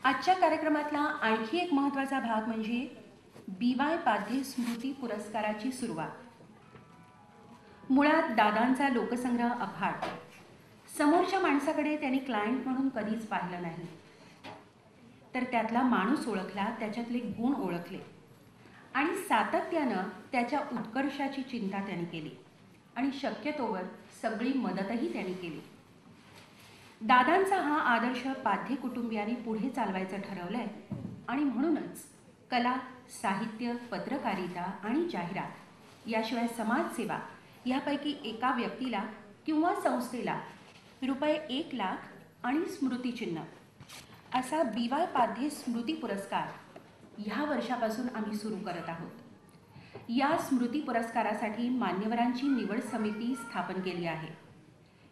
आजच्या कार्यक्रमातला आणखी एक महत्त्वाचा भाग म्हणजे BY पाध्ये स्मृती पुरस्काराची सुरुवात. मुळात दादांचा लोकसंग्रह अफाट. समोरच्या माणसाकडे त्यांनी क्लायंट म्हणून कधीच पाहिलं नाही, तर त्यातला माणूस ओळखला, त्याच्यातले गुण ओळखले आणि सातत्यानं त्याच्या उत्कर्षाची चिंता त्यांनी केली आणि शक्यतोवर सगळी मदतही त्यांनी केली. दादांचा हा आदर्श पाध्ये कुटुंबियांनी पुढे चालवायचं ठरवलंय आणि म्हणूनच कला, साहित्य, पत्रकारिता आणि जाहिरात याशिवाय समाजसेवा यापैकी एका व्यक्तीला किंवा संस्थेला ₹1,00,000 आणि स्मृतिचिन्ह असा BY पाध्ये स्मृती पुरस्कार ह्या वर्षापासून आम्ही सुरू करत आहोत. या स्मृती पुरस्कारासाठी मान्यवरांची निवड समिती स्थापन केली आहे.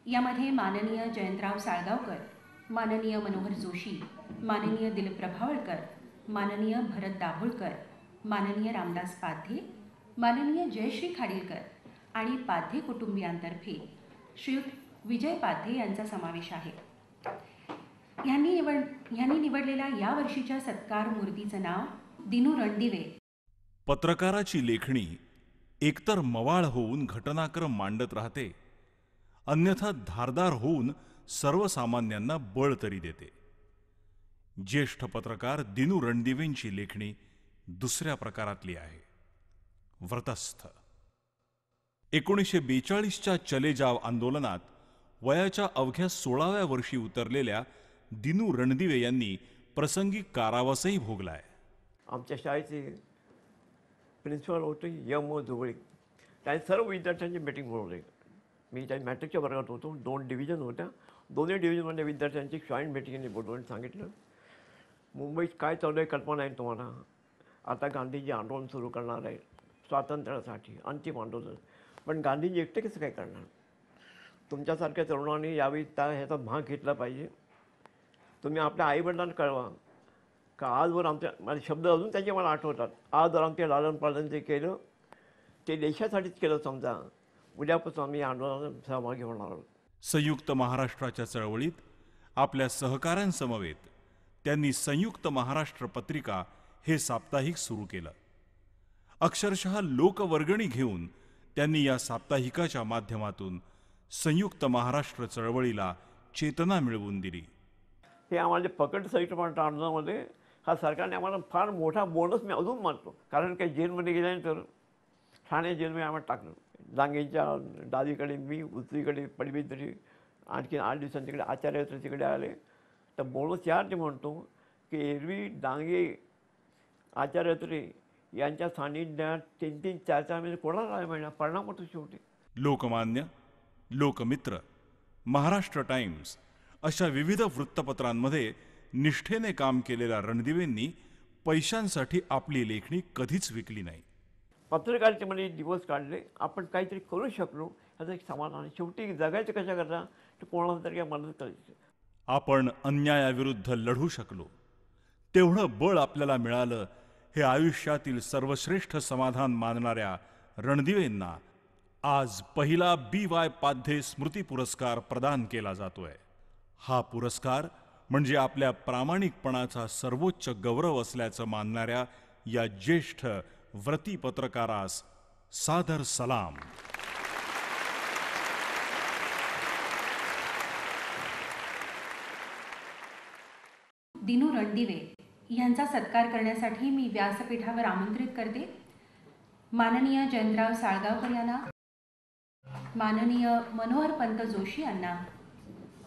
यामध्ये माननीय जयंतराव साळगावकर, माननीय मनोहर जोशी, माननीय दिलीप प्रभावळकर, माननीय भरत दाभोळकर, माननीय रामदास पाध्ये, माननीय जयश्री खाडीलकर आणि पाध्ये कुटुंबियांतर्फे श्रीयुत विजय पाध्ये यांचा समावेश आहे. यांनी निवडलेल्या या वर्षीच्या सत्कार मूर्तीचं नाव दिनू रणदिवे. पत्रकाराची लेखणी एकतर मवाळ होऊन घटनाक्रम मांडत राहते, अन्यथा धारदार होऊन सर्वसामान्यांना बळ तरी देते. ज्येष्ठ पत्रकार दिनू रणदिवेंची लेखणी दुसऱ्या प्रकारातली आहे. व्रतस्थ. 1942च्या चले जाव आंदोलनात वयाच्या अवघ्या 16व्या वर्षी उतरलेल्या दिनू रणदिवे यांनी प्रसंगी कारावासही भोगलाय. आमच्या शाळेचे प्रिन्सिपल होते M. जोगळे. त्यांनी सर्व विद्यार्थ्यांची मीटिंग बोलवली. मी त्या मॅट्रिकच्या वर्गात होतो. 2 डिव्हिजन होत्या. दोन्ही डिव्हिजनमधल्या विद्यार्थ्यांची जॉईंट मीटिंगने बोलवून सांगितलं, मुंबईत काय चालू आहे कल्पना आहे तुम्हाला. आता गांधीजी आंदोलन सुरू करणार आहे स्वातंत्र्यासाठी, अंतिम आंदोलन. पण गांधीजी एकटे कसं काय करणार. तुमच्यासारख्या तरुणांनी यावेळी ह्याचा भाग घेतला पाहिजे. तुम्ही आपल्या आईवडिलांना कळवा का आजवर आमच्या माझे शब्द अजून त्याचे मला आठवतात. आजवर आमचे लालन पालन जे केलं ते देशासाठीच केलं समजा. उद्यापासून आम्ही आंदोलनात सहभागी होणार आहोत. संयुक्त महाराष्ट्राच्या चळवळीत आपल्या सहकाऱ्यांसमवेत त्यांनी संयुक्त महाराष्ट्र पत्रिका हे साप्ताहिक सुरू केलं. अक्षरशः लोकवर्गणी घेऊन त्यांनी या साप्ताहिकाच्या माध्यमातून संयुक्त महाराष्ट्र चळवळीला चेतना मिळवून दिली. हे आम्हाला पकड सहित आंदोलनामध्ये हा सरकारने आम्हाला फार मोठा बोनस मी अजून मानतो. कारण काही जेलमध्ये गेल्यानंतर ठाणे जेलमध्ये आम्हाला टाकलं. डांगेच्या डावीकडे मी, उजवीकडे पडवीतरी, आणखी 8 दिवसांच्याकडे आचार्य तिकडे आले. तर बोनस यासाठी म्हणतो की एरवी डांगे, आचार्य यांच्या सान्निध्यात 3-3, 4-4 महिने कोणाला महिना परिणाम होतो शेवटी. लोकमान्य, लोकमित्र, महाराष्ट्र टाइम्स अशा विविध वृत्तपत्रांमध्ये निष्ठेने काम केलेल्या रणदिवेंनी पैशांसाठी आपली लेखणी कधीच विकली नाही. पत्रकारितेमध्ये दिवस काढले, आपण काहीतरी करू शकलो याचं एक समाधान. शेवटी जगायचं कशा करता तर कोणाला तरी मदत करायची. आपण अन्यायाविरुद्ध लढू शकलो, तेवढं बळ आपल्याला मिळालं हे आयुष्यातील सर्वश्रेष्ठ समाधान मानणाऱ्या रणदिवेंना आज पहिला BY पाध्ये स्मृती पुरस्कार प्रदान केला जातोय. हा पुरस्कार म्हणजे आपल्या प्रामाणिकपणाचा सर्वोच्च गौरव असल्याचं मानणाऱ्या या ज्येष्ठ व्रती पत्रकारास सादर सलाम. दिनू रणदिवे यांचा सत्कार करण्यासाठी मी व्यासपीठावर आमंत्रित करते माननीय जयंतराव साळगावकर यांना, माननीय मनोहर पंत जोशी यांना,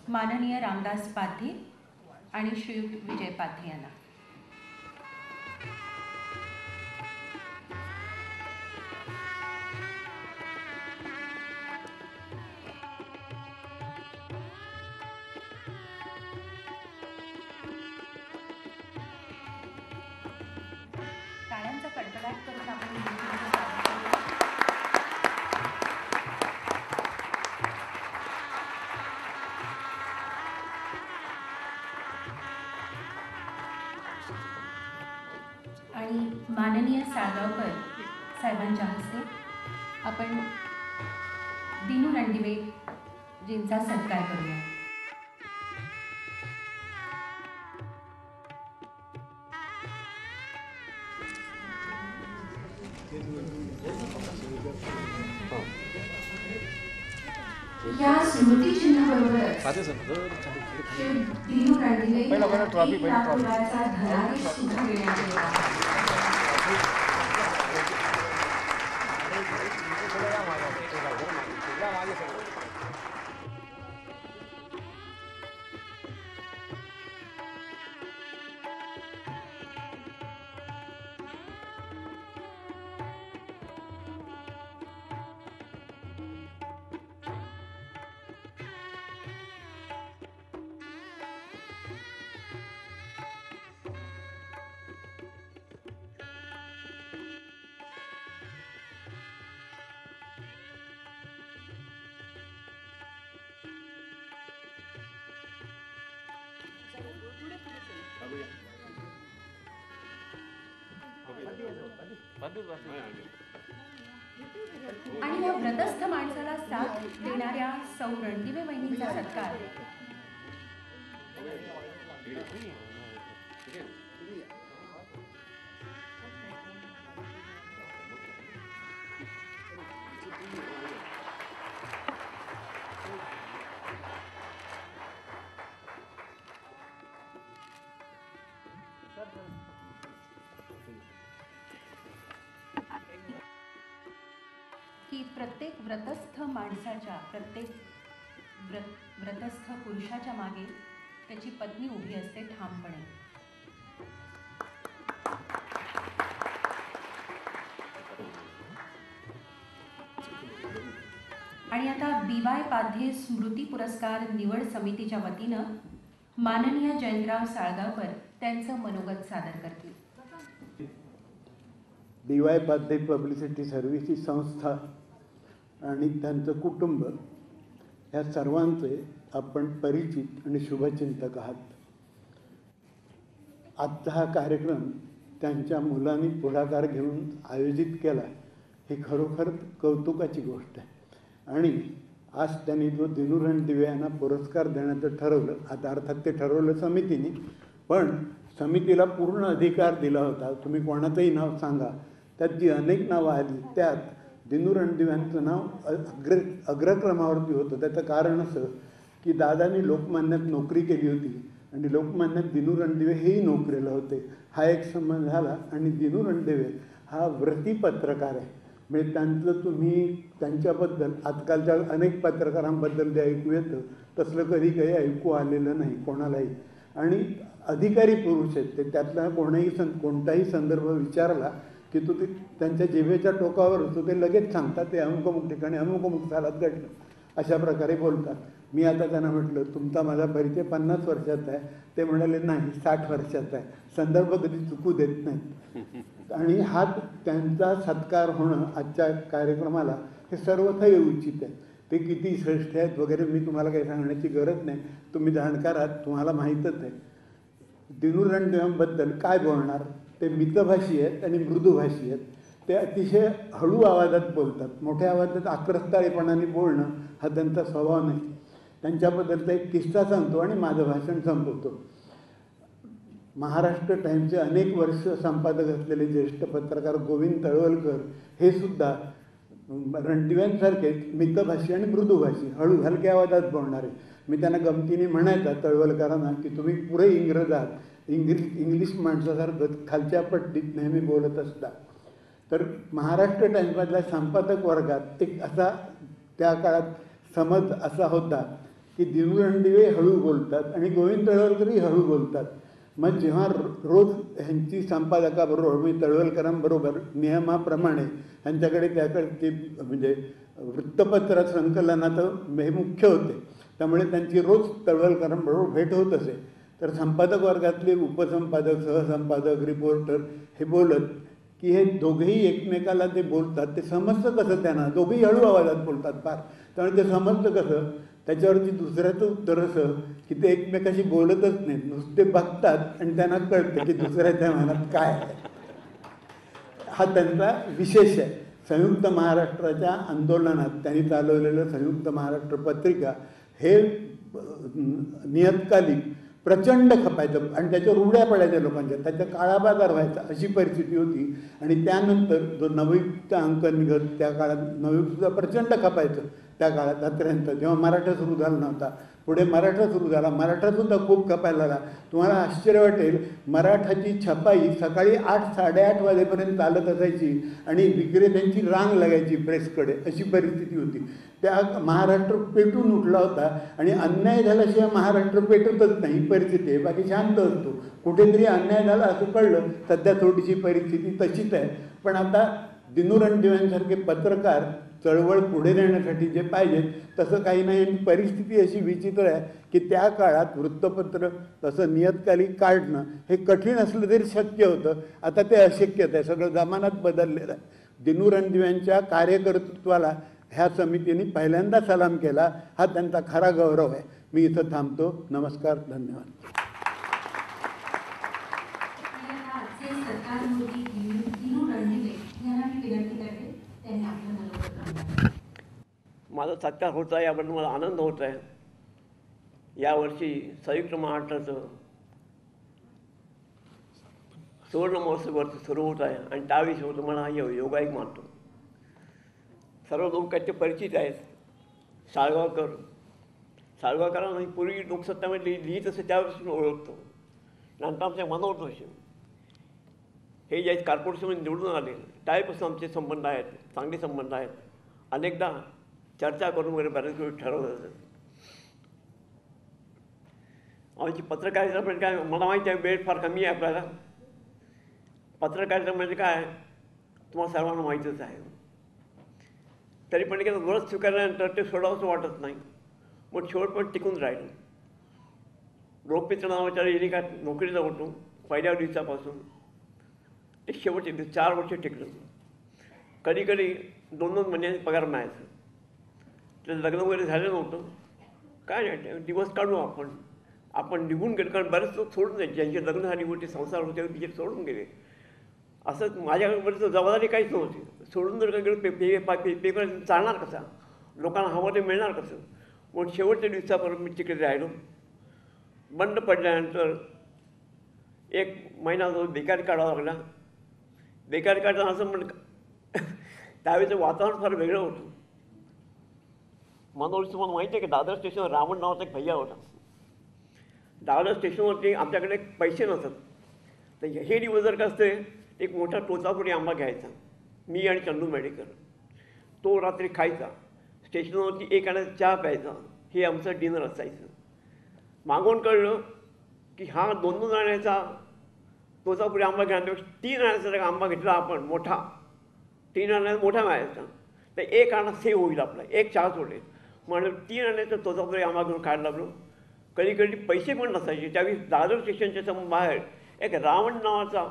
माननीय रामदास पाध्ये आणि श्रीयुत विजय पाध्ये यांना. टाळ्यांचा कडकडाट करून आपण आणि माननीय साळगावकर साहेबांच्या हस्ते आपण दिनू रणदिवे जींचा सत्कार करूया. या स्मृतिचिन्हाबरोबरच दिनू रणदिवे यांना एक लाख रुपयाचा धनादेश सुद्धा देण्यात येत आहे. आणि या व्रतस्थ माणसाला साथ देणाऱ्या सौ रणदिवे वहिनींचा सत्कार की प्रत्येक व्रतस्थ माणसाच्या प्रत्येक व्रतस्थ पुरुषाच्या मागे त्याची पत्नी उभी असते ठामपणे. आणि आता BY पाध्ये स्मृती पुरस्कार निवड समितीच्या वतीनं माननीय जयंतराव साळगावकर त्यांचं मनोगत सादर करतील. BY पाध्ये पब्लिसिटी सर्व्हिस ही संस्था आणि त्यांचं कुटुंब ह्या सर्वांचे आपण परिचित आणि शुभचिंतक आहात. आजचा हा कार्यक्रम त्यांच्या मुलांनी पुढाकार घेऊन आयोजित केला ही खरोखर कौतुकाची गोष्ट आहे. आणि आज त्यांनी जो दिनू रणदिवे यांना पुरस्कार देण्याचं ठरवलं, आता अर्थात ते ठरवलं समितीने, पण समितीला पूर्ण अधिकार दिला होता. तुम्ही कोणाचंही नाव सांगा, त्यात जी अनेक नावं आली त्यात दिनू रणदिवे यांचं नाव अग्रक्रमावरती होतं. त्याचं कारण असं की दादांनी लोकमान्यात नोकरी केली होती आणि लोकमान्यात दिनू रणदिवे हेही नोकरीला होते. हा एक संबंध झाला. आणि दिनू रणदिवे हा व्रती पत्रकार आहे. म्हणजे त्यांचं तुम्ही त्यांच्याबद्दल आजकालच्या अनेक पत्रकारांबद्दल जे ऐकू येतं तसलं कधी काही ऐकू आलेलं नाही कोणालाही. आणि अधिकारी पुरुष आहेत ते. त्यातला कोणताही संदर्भ विचारला की तो ते त्यांच्या जिभेच्या टोकावर होतो, ते लगेच सांगतात ते अमुक अमुक ठिकाणी अमुक अमुक सालात घडलं, अशा प्रकारे बोलतात. मी आता त्यांना म्हटलं तुमचा माझा परिचय 50 वर्षाचा आहे. ते म्हणाले नाही 60 वर्षाचा आहे. संदर्भ कधी चुकू देत नाहीत. आणि हा त्यांचा सत्कार होणं आजच्या कार्यक्रमाला हे सर्वथाही उचित आहे. ते किती श्रेष्ठ आहेत वगैरे मी तुम्हाला काही सांगण्याची गरज नाही. तुम्ही जाणकार आहात, तुम्हाला माहीतच आहे. दिनू रणदिव्यांबद्दल काय बोलणार. ते मितभाषी आहेत आणि मृदुभाषी आहेत. ते अतिशय हळू आवाजात बोलतात. मोठ्या आवाजात आक्रस्ताळेपणाने बोलणं हा त्यांचा स्वभाव नाही. त्यांच्याबद्दलचा एक किस्सा सांगतो आणि माझं भाषण संपवतो. महाराष्ट्र टाईमचे अनेक वर्ष संपादक असलेले ज्येष्ठ पत्रकार गोविंद तळवलकर हे सुद्धा रणदिव्यांसारखेच मितभाषी आणि मृदुभाषी हळू हलक्या आवाजात बोलणारे. मी त्यांना गमतीने म्हणायचा तळवलकरांना की तुम्ही पुरे इंग्रज आहात, इंग्लिश माणसासारखं खालच्या पट्टीत नेहमी बोलत असता. तर महाराष्ट्र टाईम्समधल्या संपादक वर्गात एक असा त्या काळात समज असा होता की दिनू रणदिवे हळू बोलतात आणि गोविंद तळवलकरही हळू बोलतात. मग जेव्हा रोज ह्यांची संपादकाबरोबर मी तळवलकरांबरोबर नियमाप्रमाणे ह्यांच्याकडे त्याकडे ते म्हणजे वृत्तपत्र संकलनाचं हे मुख्य होते, त्यामुळे त्यांची रोज तळवलकरांबरोबर भेट होत असे. तर संपादक वर्गातले उपसंपादक, सहसंपादक, रिपोर्टर हे बोलत की हे दोघेही एकमेकाला ते बोलतात ते समजतं कसं त्यांना. दोघेही हळू आवाजात बोलतात फार. त्यामुळे ते समजतं कसं. त्याच्यावरती दुसऱ्याचं उत्तर असं की ते एकमेकाशी बोलतच नाहीत, नुसते बघतात आणि त्यांना कळतं की दुसऱ्याच्या मनात काय आहे. हा त्यांचा विशेष आहे. संयुक्त महाराष्ट्राच्या आंदोलनात त्यांनी चालवलेलं संयुक्त महाराष्ट्र पत्रिका हे नियतकालिक प्रचंड खपायचं आणि त्याच्यावर उड्या पडायच्या लोकांच्या, त्याचा काळा बाजार व्हायचा अशी परिस्थिती होती. आणि त्यानंतर जो नववीचा अंक निघत त्या काळात नववीसुद्धा प्रचंड खपायचं त्या काळात अत्यंत, जेव्हा मराठा सुरू झाला नव्हता. पुढे मराठा सुरू झाला, मराठासुद्धा खूप खपायला लागला. तुम्हाला आश्चर्य वाटेल, मराठाची छपाई सकाळी 8 साडेआठ वाजेपर्यंत चालत असायची आणि विक्रेत्यांची रांग लागायची प्रेसकडे, अशी परिस्थिती होती. त्या महाराष्ट्र पेटून उठला होता आणि अन्याय झाल्याशिवाय महाराष्ट्र पेटतच नाही, परिस्थिती आहे. बाकी शांत असतो. कुठेतरी अन्याय झाला असं कळलं, सध्या थोडीशी परिस्थिती तशीच आहे. पण आता दिनू रणदिव्यांसारखे पत्रकार चळवळ पुढे नेण्यासाठी जे पाहिजेत तसं काही नाही. आणि परिस्थिती अशी विचित्र आहे की त्या काळात वृत्तपत्र तसं नियतकालिक काढणं हे कठीण असलं तरी शक्य होतं. आता ते अशक्यच आहे, सगळं जमानात बदललेलं आहे. दिनू रणदिव्यांच्या कार्यकर्तृत्वाला ह्या समितीने पहिल्यांदा सलाम केला, हा त्यांचा खरा गौरव आहे. मी इथं थांबतो. नमस्कार, धन्यवाद. माझा सत्कार होत आहे याबद्दल मला आनंद होत आहे. यावर्षी संयुक्त महाराष्ट्राचं सुवर्ण महोत्सव वर्ष सुरू होत आहे आणि त्याविषयी तुम्हाला हा योगायोग मानतो. सर्व लोक त्याचे परिचित आहेत. साळगावकरांना पूर्वी लोकसत्तामध्ये लिहित असे त्यावेळेस ओळखतो. नंतर आमच्या मनोहर जोशी हे ज्या कॉर्पोरेशनमध्ये निवडून आले त्यावेळेपासून आमचे संबंध आहेत, चांगले संबंध आहेत. अनेकदा चर्चा करून वगैरे बऱ्याच वेळ ठरवलं जातं. आमची पत्रकारिता म्हणजे काय, मला माहिती आहे वेळ फार कमी आहे आपल्याला. पत्रकारिता म्हणजे काय तुम्हाला सर्वांना माहीतच आहे. तरी पण की व्रत स्वीकारल्यानंतर ते सोडावंसं वाटत नाही. मग शेवट पण टिकून राहिलं. लोकमित्र नावाच्या एका नोकरीला होतो पहिल्या दिवसापासून ते शेवटचे 4 वर्ष टिकलं. कधी कधी 2-2 महिन्यांनी पगार मिळायचं. तर लग्न वगैरे झालं नव्हतं, काय नाही, दिवस काढू आपण निघून गेलो. कारण बरेच लोक सोडून द्यायचे, ज्यांचे लग्न झाली होते, संसार होते, तिचे सोडून गेले. असं माझ्याकडे जबाबदारी काहीच नव्हती. सोडून जर का गेलो पेपर चालणार कसा, लोकांना हवं ते मिळणार कसं. म्हणून शेवटच्या दिवसापर्यंत मी तिकडे राहिलो. बंद पडल्यानंतर 1 महिना जो बेकारी काढावा लागला. बेकारी काढताना असं त्यावेळेचं वातावरण फार वेगळं होतं. मनोहर तुम्हाला माहिती आहे की दादर स्टेशनवर रावण नावाचा एक भैया होता. दादर स्टेशनवरती आमच्याकडे पैसे नसत. तर हे दिवस जर का असते एक मोठा टोचापुरी आंबा घ्यायचा, मी आणि चंदू मेडेकर. तो रात्री खायचा. स्टेशनवरती 1 आण्याचा चहा प्यायचा. हे आमचं डिनर असायचं. मागून कळलं की हा 2-2 आण्याचा टोचापुरी आंबा घेण्यापेक्षा 3 आण्याचा जर आंबा घेतला आपण मोठा, 3 आण्याचा मोठा मिळायचा, तर 1 आणा सेव्ह होईल आपला, 1 चहा सोडेल. म्हणून 3 आण्याचा टोचापुरी आंबा घेऊन खायला लागलो. कधी कधी पैसे पण नसायचे. त्यावेळी दादर स्टेशनच्या बाहेर एक रावण नावाचा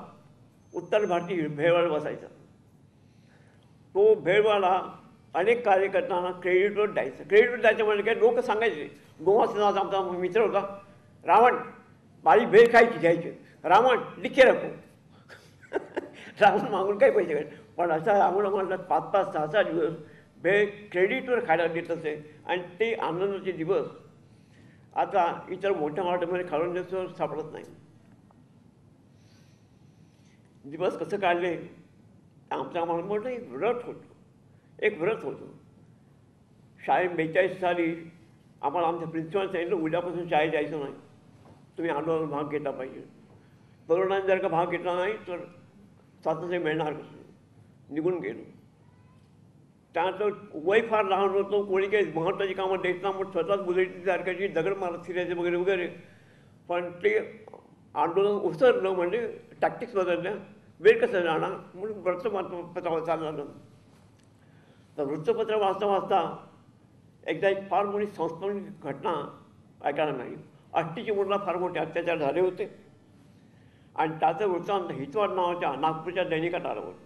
उत्तर भारतीय भेळवाला बसायचा. तो भेळवाला अनेक कार्यकर्त्यांना क्रेडिटवर द्यायचं. क्रेडिटवर द्यायचं म्हणजे काय, लोक सांगायचे. गोवास नावाचा आमचा मित्र होता, रावण बारी भेळ खायची घ्यायची, रावण लिखे रखो. रावण मागून काही पैसे घ्यायचे. पण असा रावण आम्हाला 5-5, 6-6 दिवस भेळ क्रेडिटवर खायला देत असे. आणि ते आनंदाचे दिवस आता इतर मोठ्या हॉटेलमध्ये खाण्याचं सापडत नाही. दिवस कसं काढले आमचं आम्हाला मोठं एक व्रत होतं. शाळेत 42 साली आम्हाला आमच्या प्रिन्सिपल सांगितलं उद्यापासून शाळेत जायचं नाही, तुम्ही आंदोलनात भाग घेतला पाहिजे. तरुणांनी जर का भाग घेतला नाही तर स्वातंत्र्य मिळणार कसं. निघून गेलो. त्यानंतर वय फार लहान होतं, कोणी काही महत्त्वाची कामं देत ना, मग स्वतःच बुलेटिन तयार करायची, दगड मारत फिरायचे वगैरे वगैरे. पण ते आंदोलन उसरलं म्हणजे टॅक्टिक्स बदलल्या. वेळ कसं जाणार म्हणून वृत्तपत्रावर चाललं. तर वृत्तपत्र वाचता एकदा एक फार मोठी संस्थानिक घटना ऐकायला मिळाली. आष्टीच्या मुलाला फार मोठे अत्याचार झाले होते आणि त्याचं वृत्तांत हितवाद नावाच्या नागपूरच्या दैनिकात आलं होतं.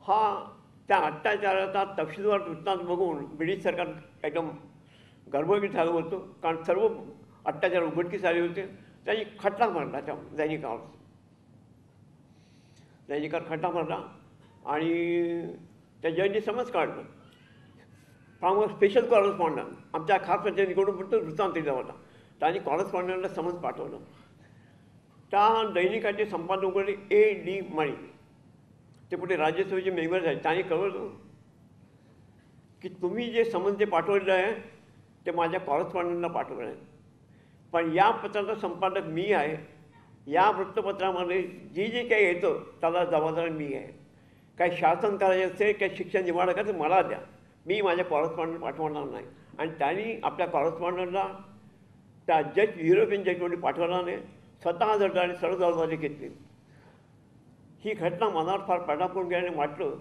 हा त्या अत्याचाराचा तपशीलवार वृत्तांत बघून ब्रिटिश सरकार एकदम गडबडीत झालं होतं. कारण सर्व अत्याचार उघडकीस आले होते. त्यांनी खटला मारला त्या दैनिकावर. दैनिकावर खटला मारला आणि त्या जजनी समज काढलं. पण स्पेशल कॉरस्पॉन्डंट आमच्या खास निकडून फक्त वृत्तांत दिला होता. त्यांनी कॉरेस्पॉन्डंटला समज पाठवलं. त्या दैनिकाचे संपादक होते A.D. माळी. ते पुढे राज्यसभेचे मेंबर आहेत. त्यांनी कळवलं की तुम्ही जे समज जे पाठवलेलं आहे ते माझ्या कॉरेस्पॉन्डंटला पाठवलं आहे, पण या पत्राचा संपादक मी आहे. या वृत्तपत्रामध्ये जे काही येतं त्याला जबाबदार मी आहे. काही शासन करायचे असेल काही शिक्षण निवाडा करायचं मला द्या, मी माझ्या कॉरेस्पॉन्डंट पाठवणार नाही. आणि त्यांनी आपल्या कॉरेस्पॉन्डंटला त्या युरोपियन जजमध्ये पाठवला नाही, स्वतः आणि सर्व जबाबदारी घेतली. ही घटना मनावर फार परिणाम करून गेल्याने वाटलं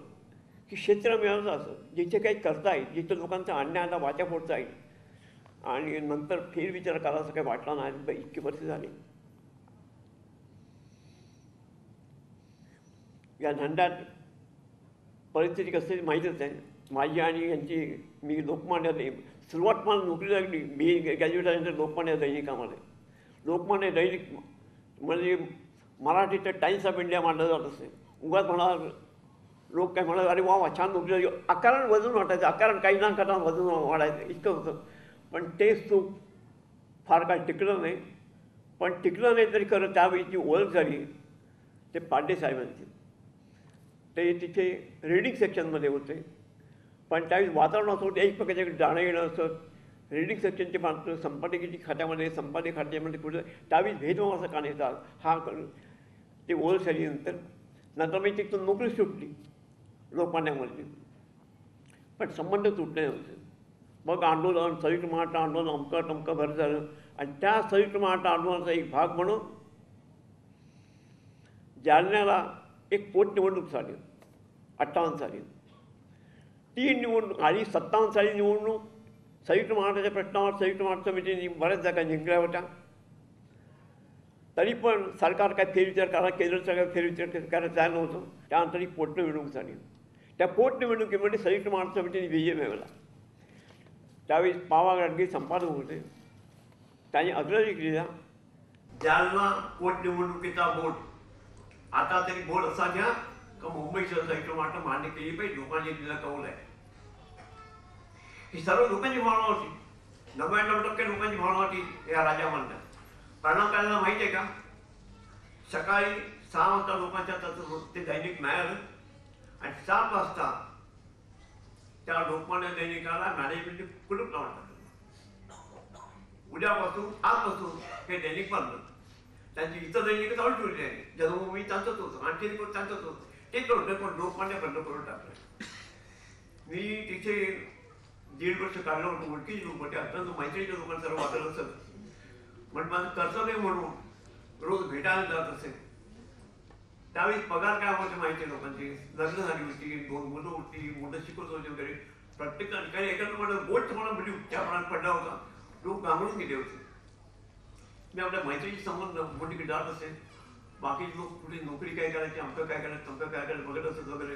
की क्षेत्र मिळवलं असं जिथे काही करता येईल, जिथे लोकांचा अन्यायाला वाचा फोडता येईल. आणि नंतर फेरविचार करायचं काही वाटला नाही. इतकी परिस्थिती झाली. या धंद्यात परिस्थिती कसली माहीतच आहे. माझी आणि यांची मी लोकमान्य सुरुवात मला नोकरी लागली. मी ग्रॅज्युएट झाल्यानंतर लोकमान्य दैनिकामध्ये. लोकमान्य दैनिक म्हणजे मराठीचं टाइम्स ऑफ इंडिया मांडलं जात असे. उगाच म्हणा लोक काय म्हणत अरे वा छान नोकरी लागली. आकारण वजन वाटायचं, आकारण काही ना करता वजन वाढायचं इतकं होतं. पण तेच तू फार काय टिकलं नाही. पण टिकलं नाही तरी खरं त्यावेळीची ओळख झाली ते पांडे साहेबांची. ते तिथे रीडिंग सेक्शनमध्ये होते. पण त्यावेळी वातावरण असं होतं एक प्रकारच्याकडे जाणं येणं असं. रीडिंग सेक्शनचे मात्र संपादकीच्या खात्यामध्ये संपादक खात्यामध्ये कुठं त्यावेळी भेदभाव असा का नाही हा ते ओळख झाली. नंतर मी तिथून नोकरी सुटली लोकमान्यामध्ये. पण संबंध तुटले नव्हते. मग आंदोलन संयुक्त महाराष्ट्र आंदोलन अमकं तमकं भर झालं. आणि त्या संयुक्त महाराष्ट्र आंदोलनाचा एक भाग म्हणून जालन्याला एक पोटनिवडणूक झाली 58 साली. ती निवडणूक आणि 57 साली निवडणूक संयुक्त महाराष्ट्राच्या प्रश्नावर संयुक्त महाराष्ट्र समितीने बऱ्याच जागा जिंकल्या होत्या. तरी पण सरकार काय फेरविचार करा, केंद्र सरकार फेरविचार करायला तयार नव्हतं. त्यानंतर ही पोटनिवडणूक झाली. त्या पोटनिवडणुकीमध्ये संयुक्त महाराष्ट्र समितीने विजय मिळवला. त्यावेळी पावा गाडगे संपादक होते. त्यांनी अग्रही केला जालना पोटनिवडणुकीचा बोर्ड आता तरी बोर्ड असा घ्या का मुंबई शहर संयुक्त महाराष्ट्र मान्य केली पाहिजे. लोकांनी दिला कौल आहे. ही सर्व लोकांची भावना होती. 99% लोकांची भावना होती या राजा म्हणतात. परिणाम करायला माहिती आहे का? सकाळी 6 वाजता लोकांच्या ते दैनिक मिळालं आणि 7 वाजता त्या लोकमान्य दैनिकाला मॅनेजमेंटने कुलूप लावून टाकलं. उद्यापासून आजपासून हे दैनिक बंद. त्यांची इतर दैनिक चालू ठेवली आहे. जन्मभूमी त्यांचंच होतं, आणखी रिपोर्ट त्यांचंच होतं. ते कळतं पण लोकमान्य बंद करून टाकलं. मी तिथे 1.5 वर्ष काढलं होतं. ओळखीची लोक होते, अत्यंत मैत्रीचे लोकांना सर्व वाटत असत. पण माझं कर्तव्य म्हणून रोज भेटायला जात असेल. त्यावेळी पगार काय होते माहिती लोकांची. लग्न झाली होती, 2 मुलं होती, मुलं शिकवत होते वगैरे. प्रत्येक ठिकाणी एखादं म्हणलं बोट तुम्हाला म्हणजे उपचार पडला होता. लोक गांगडून गेले होते. मी आपल्या मैत्रीची संबंध मोठी जात असेल. बाकीचे लोक कुठे नोकरी काय करायची, आमचं काय करायचं, तमकं काय करायचं बघत असत वगैरे.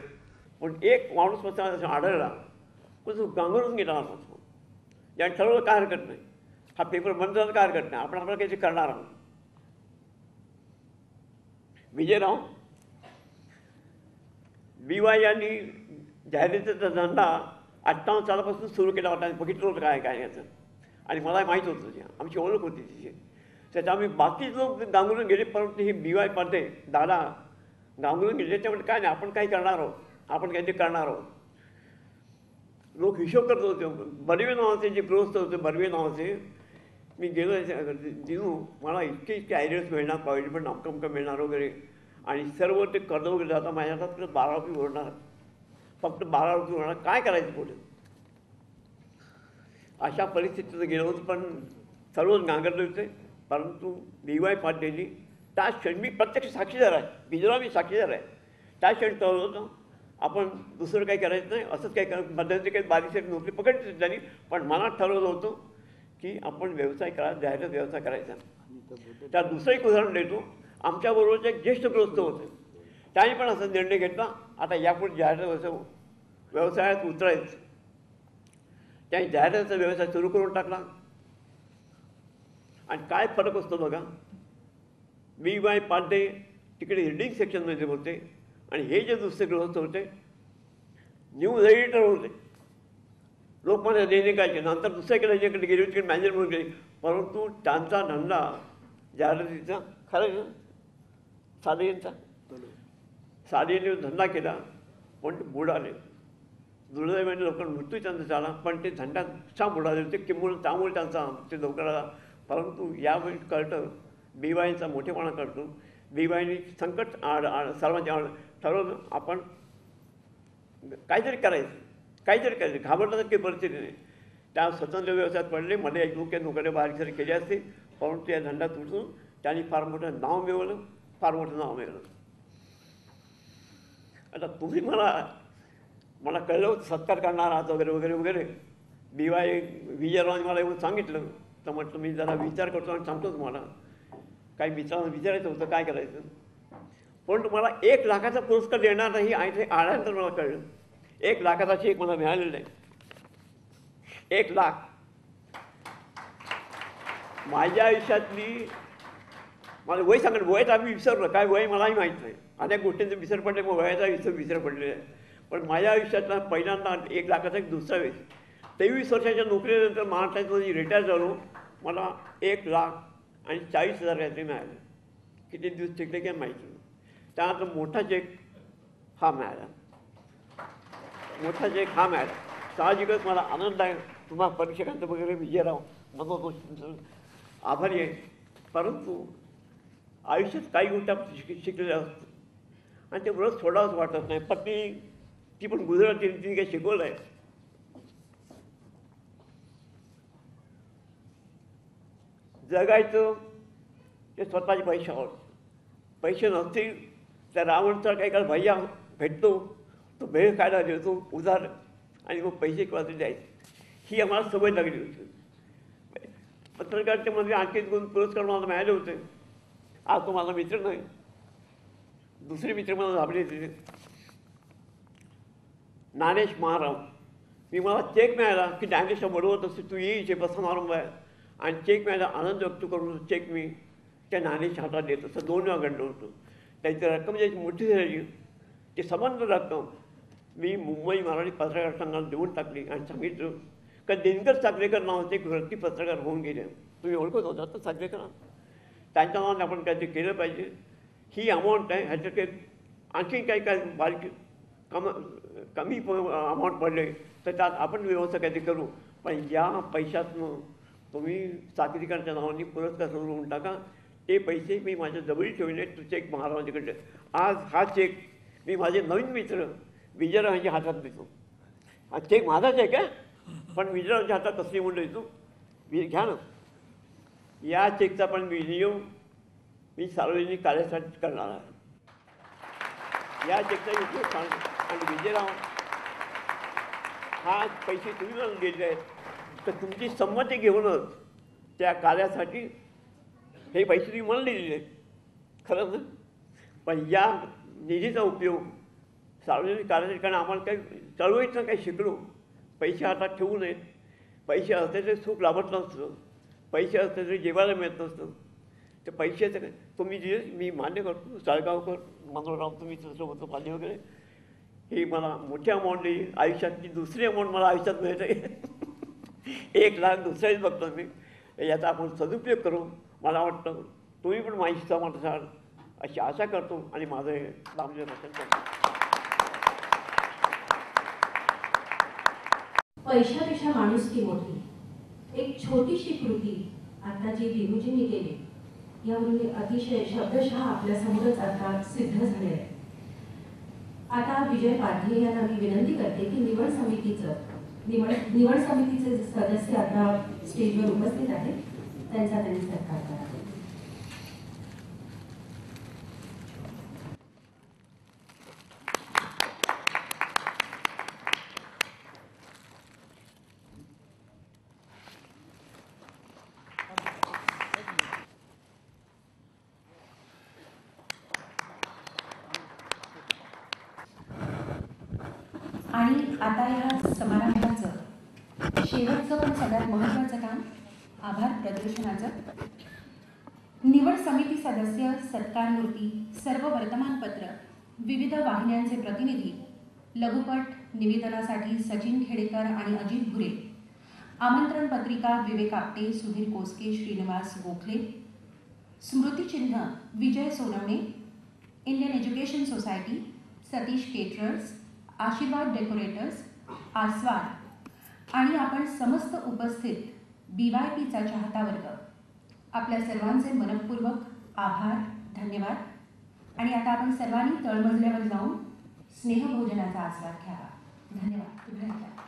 पण एक माणूस स्वतः आढळला पण तो गांगडून गेला होता. ज्याने ठरवलं काय हरकत नाही, हा पेपर बंद झाला काय हरकत नाही, आपण आपल्याला काहीतरी करणार आहोत. विजयराव BY यांनी जाहिरातीचा धंदा 58 सालापासून सुरू केला होता. बघितलं होतं काय काय याचं. आणि मला माहीत होतं ते. आमची ओळख होती तिथे. त्याच्या आम्ही बाकीचे लोक गांगरून गेले, परंतु ही BY पाटे दादा गांगरून गेले. त्याच्यामध्ये काय नाही, आपण काही करणार आहोत, आपण काहीतरी करणार आहोत. लोक हिशोब करत होते. बर्वे नावाचे जे गृहस्थ होते, बर्वे नावाचे, मी गेलो दिनू मला इतके आयडियाज मिळणार, पाहिजे पण अमकमकं मिळणार वगैरे. आणि सर्व ते कर्ज वगैरे जाता माझ्या हातात 12 रुपये उरणार, फक्त 12 रुपये उरणार. काय करायचं पुढे? अशा परिस्थितीत गेलो होतो. पण सर्वच नांगरले होते. परंतु BY पाटीलनी त्या क्षणी, मी प्रत्यक्ष साक्षीदार आहे, बिजरा मी साक्षीदार आहे, त्या क्षणी ठरवलं होतं आपण दुसरं काही करायचं नाही. असंच काही मध्यंतरी काही बारीक नोकरी पकडली त्यांनी. पण मनात ठरवलं होतं की आपण व्यवसाय करा, जाहिरात व्यवसाय करायचा. त्या दुसरं एक उदाहरण देतो. आमच्याबरोबरचे एक ज्येष्ठ गृहस्थ होते. त्यांनी पण असा निर्णय घेतला आता यापुढे जाहिरात व्यवसायात उतरायचं. त्यांनी जाहिरातीचा व्यवसाय सुरू करून टाकला. आणि काय फरक असतो बघा. BY पाटे तिकडे रीडिंग सेक्शनमध्ये होते आणि हे जे दुसरे गृहस्थ होते न्यूज एडिटर होते लोकमान्य दैनिकाचे. नंतर दुसऱ्याकडे दैनिकाकडे गेले, तिकडे मॅनेजर म्हणून गेले. परंतु त्यांचा धंदा जाहिरातीचा खरं ना साधे यांचा साधेने धंदा केला पण ते बुडाले. दुर्दैवाने लोकांना मृत्यू त्यांचा झाला पण ते धंदा कसा बुडाले होते किंबहुना त्यामुळे त्यांचा ते लवकराला. परंतु यावेळी कळतं बीवायचा मोठेपणा कळतो. बीवायने संकट सर्वांच्या ठरवलं आपण काहीतरी करायचं घाबरण्यासारखी परिस्थिती नाही. त्या स्वतंत्र व्यवसायात पडले. मध्ये एक नोकऱ्या बारीक सारी केली असते परंतु या धंदा तुटून त्यांनी फार मोठं नाव मिळवलं. आता तुम्ही मला कळलं होतं सत्कार करणार आहात वगैरे वगैरे वगैरे. बीवाय विजयरावांनी मला येऊन सांगितलं तर म्हटलं मी जरा विचार करतो आणि सांगतो तुम्हाला. काही मित्रांना विचारायचं होतं काय करायचं. पण तुम्हाला 1 लाखाचा पुरस्कार देणार नाही आणि ते आल्यानंतर मला कळलं 1 लाखाचा चेक मला मिळालेला आहे. 1 लाख माझ्या आयुष्यातली मला वय सांगणं वयाचं आम्ही विसरलो काय वय मलाही माहीत नाही. अनेक गोष्टींचं विसर पडले मग वयाचा विसर पडलेला आहे. पण माझ्या आयुष्यातला पहिल्यांदा 1 लाखाचा एक दुसरा वेळेस 23 वर्षाच्या नोकरीनंतर महाराष्ट्रात रिटायर झालो. मला 1,40,000 काहीतरी मिळालं. किती दिवस टिकले काय माहिती नाही. त्यानंतर मोठा चेक हा मिळाला. साहजिकच मला आनंद आहे. तुम्हाला परीक्षकांचं वगैरे विजयराव म्हणून आभारी आहे. परंतु आयुष्यात काही गोष्टी आपण शिकलेल्या असतो आणि ते व्रत सोडावंच वाटत नाही. पत्नी ती पण गुजराती तिने काही शिकवलं आहे. जगायचं ते स्वतःचे पैसे नसतील तर रावणचा काही काळ भैया भेटतो तो भेळ खायला देतो उधार आणि मग पैसे किंवा ते द्यायचे. ही आम्हाला सवय लागली होती. पत्रकारितेमध्ये मध्ये आणखी 2 पुरस्कार मला मिळाले होते. आज तो माझा मित्र नाही. दुसरे मित्र मला लाभले तिथे ज्ञानेश महाराव. मला चेक मिळाला की ज्ञानेशला बरोबर तसे तू येईचे समारंभ आहे आणि चेक मिळाला. आनंद व्यक्त करून चेक मी त्या ज्ञानेश हातात देत असं 2 वेळा घडलं होतं. त्याची रक्कम ज्याची मोठी झाली ती संबंध रक्कम मी मुंबई मराठी पत्रकार संघाला देऊन टाकली आणि सांगितलं का दिनकर सागवेकर नावाचे एक वृत्ती पत्रकार होऊन गेले. तुम्ही ओळखत होता तर सागवेकर त्यांच्या नावाने आपण काहीतरी केलं पाहिजे. ही अमाऊंट आहे. ह्याच्यात काही आणखी काही बारीक कमी अमाऊंट पडले तर त्यात आपण व्यवस्था काहीतरी करू. पण या पैशातनं तुम्ही सागरीकरांच्या नावाने पुरस्कार सुरू होऊन टाका. ते पैसे मी माझ्या जवळ ठेवले. तो चेक महाराजांकडे आज हा चेक मी माझे नवीन मित्र विजयरावांच्या हातात देतो. हा चेक माझा चेक आहे पण विजयरावांच्या हातात कसली म्हणून देतो घ्या ना. या चेकचा पण विनियोग मी सार्वजनिक कार्यासाठी करणार आहे. या चेकचा उपयोग सांगतो. आणि विजयराव हा पैसे तुम्ही मला दिले आहेत तर तुमची संमती घेऊनच त्या कार्यासाठी हे पैसे तुम्ही मला दिलेले आहेत खरंच. पण या निधीचा उपयोग सार्वजनिक कार्यासाठी कारण आम्हाला काही चळवळीचं काही शिकलो. पैसे हातात ठेवू नयेत. पैसे असले तरी सुख लाभत नसतं. पैसे असले तरी जेवायला मिळत नसतं. ते पैशाचं काय तुम्ही जे मी मान्य करतो. साळगावकर मनोहरराव तुम्ही तसं होतं मान्य वगैरे ही मला मोठी अमाऊंट देईल. आयुष्यातली दुसरी अमाऊंट मला आयुष्यात मिळते 1 लाख दुसऱ्याच बघतो मी. याचा आपण सदुपयोग करू. मला वाटतं तुम्ही पण माझी सहमत असाल अशी आशा करतो आणि माझं हे नामजप भाषण करतो. पैशापेक्षा माणुसकी मोठी. एक छोटीशी कृती आता जी दिनूजींनी केली यावरून अतिशय शब्दशः आपल्या समोरच आता सिद्ध झाले आहे. आता विजय पाध्ये यांना मी विनंती करते की निवड समितीचे सदस्य आता स्टेजवर उपस्थित आहेत त्यांचा त्यांनी सत्कार करा. आणि आता या समारंभाचं शेवटचं पण सगळ्यात महत्त्वाचं काम आभार प्रदर्शनाचं. निवड समिती सदस्य, सत्कार मूर्ती, सर्व वर्तमानपत्र, विविध वाहिन्यांचे प्रतिनिधी, लघुपट निवेदनासाठी सचिन खेडेकर आणि अजित भुरे आमंत्रण पत्रिका विवेक आपटे, सुधीर कोसके, श्रीनिवास गोखले. स्मृतिचिन्ह Vijay Sonawane, Indian education society, Satish caterers, Ashirwad decorators, Aswad आणि आपण समस्त उपस्थित BYPचा चाहता वर्ग, आपल्या सर्वांचे मनपूर्वक आभार, धन्यवाद. आणि आता आपण सर्वांनी तळमजल्यावर जाऊन स्नेहभोजनाचा आस्वाद घ्यावा. धन्यवाद.